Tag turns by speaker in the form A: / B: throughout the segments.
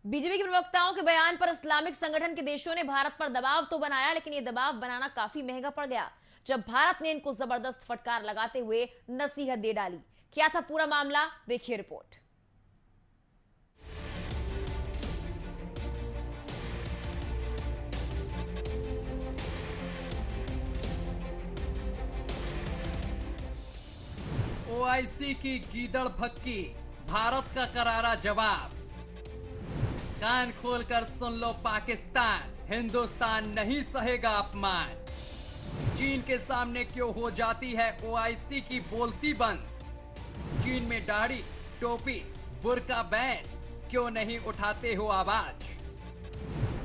A: BJP के प्रवक्ताओं के बयान पर इस्लामिक संगठन के देशों ने भारत पर दबाव तो बनाया, लेकिन यह दबाव बनाना काफी महंगा पड़ गया जब भारत ने इनको जबरदस्त फटकार लगाते हुए नसीहत दे डाली। क्या था पूरा मामला, देखिए रिपोर्ट।
B: ओआईसी की गीदड़ भक्की, भारत का करारा जवाब। कान खोलकर सुन लो पाकिस्तान, हिंदुस्तान नहीं सहेगा अपमान। चीन के सामने क्यों हो जाती है ओआईसी की बोलती बंद? चीन में दाढ़ी, टोपी, बुर्का बैन, क्यों नहीं उठाते हो आवाज?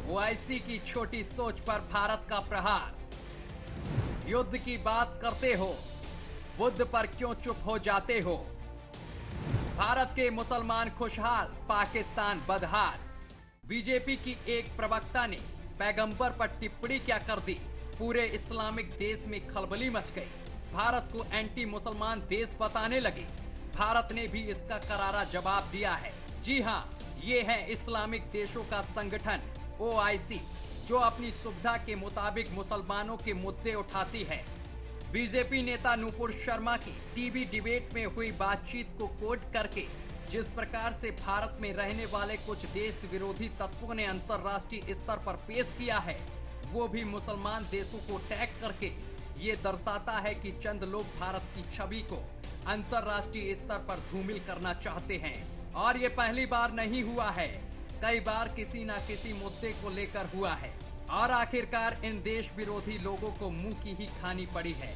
B: ओआईसी की छोटी सोच पर भारत का प्रहार। युद्ध की बात करते हो, बुद्ध पर क्यों चुप हो जाते हो? भारत के मुसलमान खुशहाल, पाकिस्तान बदहाल। बीजेपी की एक प्रवक्ता ने पैगंबर पर टिप्पणी क्या कर दी, पूरे इस्लामिक देश में खलबली मच गई। भारत को एंटी मुसलमान देश बताने लगे। भारत ने भी इसका करारा जवाब दिया है। जी हां, ये है इस्लामिक देशों का संगठन ओआईसी, जो अपनी सुविधा के मुताबिक मुसलमानों के मुद्दे उठाती है। बीजेपी नेता नूपुर शर्मा की टीवी डिबेट में हुई बातचीत को कोट करके जिस प्रकार से भारत में रहने वाले कुछ देश विरोधी तत्वों ने अंतर्राष्ट्रीय स्तर पर पेश किया है, वो भी मुसलमान देशों को टैग करके ये दर्शाता है कि चंद लोग भारत की छवि को अंतर्राष्ट्रीय स्तर पर धूमिल करना चाहते हैं। और ये पहली बार नहीं हुआ है, कई बार किसी न किसी मुद्दे को लेकर हुआ है और आखिरकार इन देश विरोधी लोगों को मुंह की ही खानी पड़ी है।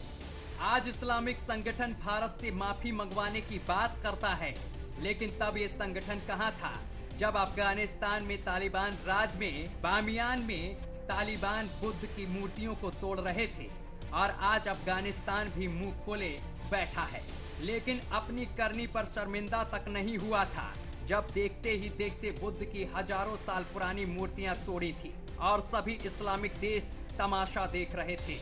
B: आज इस्लामिक संगठन भारत से माफी मंगवाने की बात करता है, लेकिन तब ये संगठन कहां था जब अफगानिस्तान में तालिबान राज में बामियान में तालिबान बुद्ध की मूर्तियों को तोड़ रहे थे और आज अफगानिस्तान भी मुंह खोले बैठा है। लेकिन अपनी करनी पर शर्मिंदा तक नहीं हुआ था जब देखते ही देखते बुद्ध की हजारों साल पुरानी मूर्तियां तोड़ी थी और सभी इस्लामिक देश तमाशा देख रहे थे।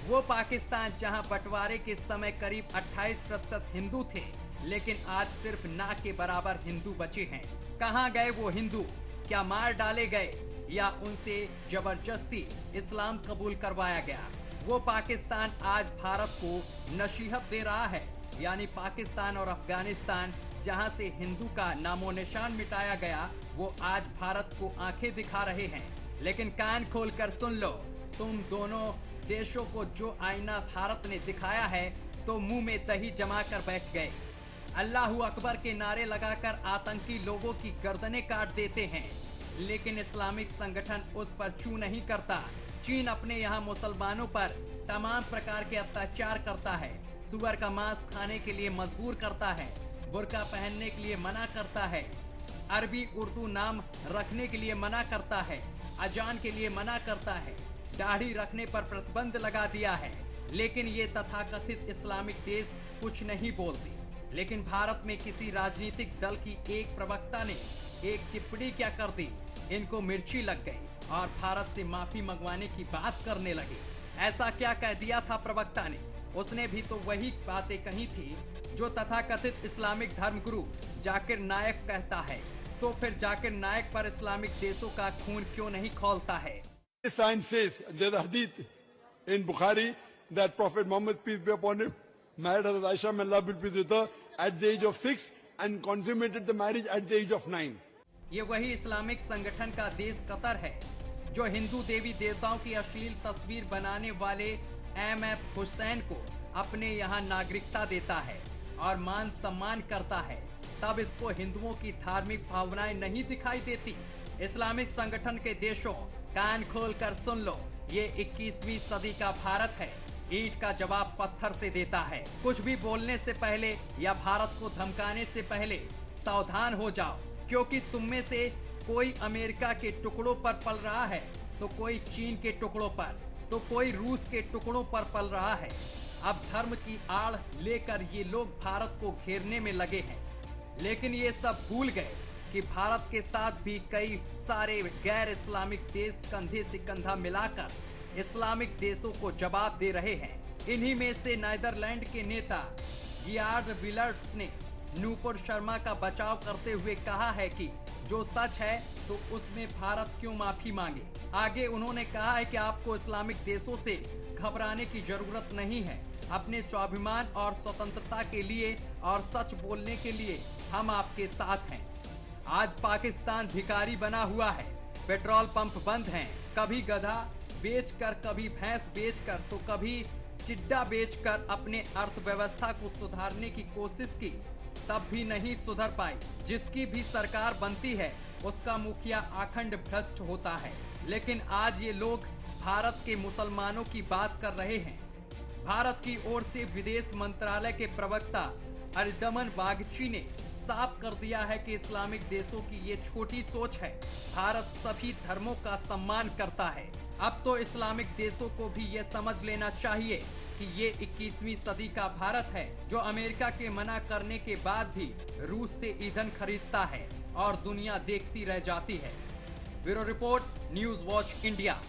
B: वो पाकिस्तान जहां बंटवारे के समय करीब 28% हिंदू थे, लेकिन आज सिर्फ ना के बराबर हिंदू बचे हैं। कहां गए वो हिंदू? क्या मार डाले गए या उनसे जबरदस्ती इस्लाम कबूल करवाया गया? वो पाकिस्तान आज भारत को नसीहत दे रहा है, यानी पाकिस्तान और अफगानिस्तान जहां से हिंदू का नामो निशान मिटाया गया, वो आज भारत को आंखें दिखा रहे हैं। लेकिन कान खोलकर सुन लो, तुम दोनों देशों को जो आईना भारत ने दिखाया है तो मुंह में दही जमा कर बैठ गए। अल्लाहू अकबर के नारे लगाकर आतंकी लोगों की गर्दनें काट देते हैं, लेकिन इस्लामिक संगठन उस पर चू नहीं करता। चीन अपने यहाँ मुसलमानों पर तमाम प्रकार के अत्याचार करता है, सुअर का मांस खाने के लिए मजबूर करता है, बुर्का पहनने के लिए मना करता है, अरबी उर्दू नाम रखने के लिए मना करता है, अजान के लिए मना करता है, दाढ़ी रखने पर प्रतिबंध लगा दिया है। लेकिन ये तथाकथित इस्लामिक देश कुछ नहीं बोलते। लेकिन भारत में किसी राजनीतिक दल की एक प्रवक्ता ने एक टिप्पणी क्या कर दी, इनको मिर्ची लग गई और भारत से माफी मंगवाने की बात करने लगे। ऐसा क्या कह दिया था प्रवक्ता ने? उसने भी तो वही बातें कही थी जो तथाकथित इस्लामिक धर्मगुरु जाकिर नायक कहता है। तो फिर जाकिर नायक पर इस्लामिक देशों का खून क्यों नहीं खौलता है?
C: Sign says there's a hadith in Bukhari that Prophet Muhammad, peace be upon him, married Hazrat Aisha, may Allah be pleased with her, at the age of 6 and consummated the marriage at the age of 9.
B: ये वही Islamic संगठन का देश Qatar है जो हिंदू देवी देवताओं की अश्लील तस्वीर बनाने वाले एम.एफ. हुसैन को अपने यहाँ नागरिकता देता है और मान सम्मान करता है। तब इसको हिंदुओं की धार्मिक भावनाएं नहीं दिखाई देती। इस्लामिक संगठन के देशों, कान खोल कर सुन लो, ये 21वीं सदी का भारत है। ईंट का जवाब पत्थर से देता है। कुछ भी बोलने से पहले या भारत को धमकाने से पहले सावधान हो जाओ, क्योंकि तुम में से कोई अमेरिका के टुकड़ों पर पल रहा है, तो कोई चीन के टुकड़ों पर, तो कोई रूस के टुकड़ों पर पल रहा है। अब धर्म की आड़ लेकर ये लोग भारत को घेरने में लगे हैं, लेकिन ये सब भूल गए कि भारत के साथ भी कई सारे गैर इस्लामिक देश कंधे से कंधा मिलाकर इस्लामिक देशों को जवाब दे रहे हैं। इन्हीं में से नीदरलैंड के नेता गियार्ड विलर्स ने नूपुर शर्मा का बचाव करते हुए कहा है कि जो सच है तो उसमें भारत क्यों माफी मांगे। आगे उन्होंने कहा है कि आपको इस्लामिक देशों से घबराने की जरूरत नहीं है। अपने स्वाभिमान और स्वतंत्रता के लिए और सच बोलने के लिए हम आपके साथ हैं। आज पाकिस्तान भिखारी बना हुआ है। पेट्रोल पंप बंद हैं। कभी गधा बेचकर, कभी भैंस बेचकर, तो कभी चिड्डा बेचकर अपने अर्थव्यवस्था को सुधारने की कोशिश की, तब भी नहीं सुधर पाई। जिसकी भी सरकार बनती है उसका मुखिया अखंड भ्रष्ट होता है। लेकिन आज ये लोग भारत के मुसलमानों की बात कर रहे हैं। भारत की ओर से विदेश मंत्रालय के प्रवक्ता अरिदमन बागची ने साफ कर दिया है कि इस्लामिक देशों की ये छोटी सोच है। भारत सभी धर्मों का सम्मान करता है। अब तो इस्लामिक देशों को भी ये समझ लेना चाहिए कि ये 21वीं सदी का भारत है, जो अमेरिका के मना करने के बाद भी रूस से ईंधन खरीदता है और दुनिया देखती रह जाती है। Bureau report, news watch India.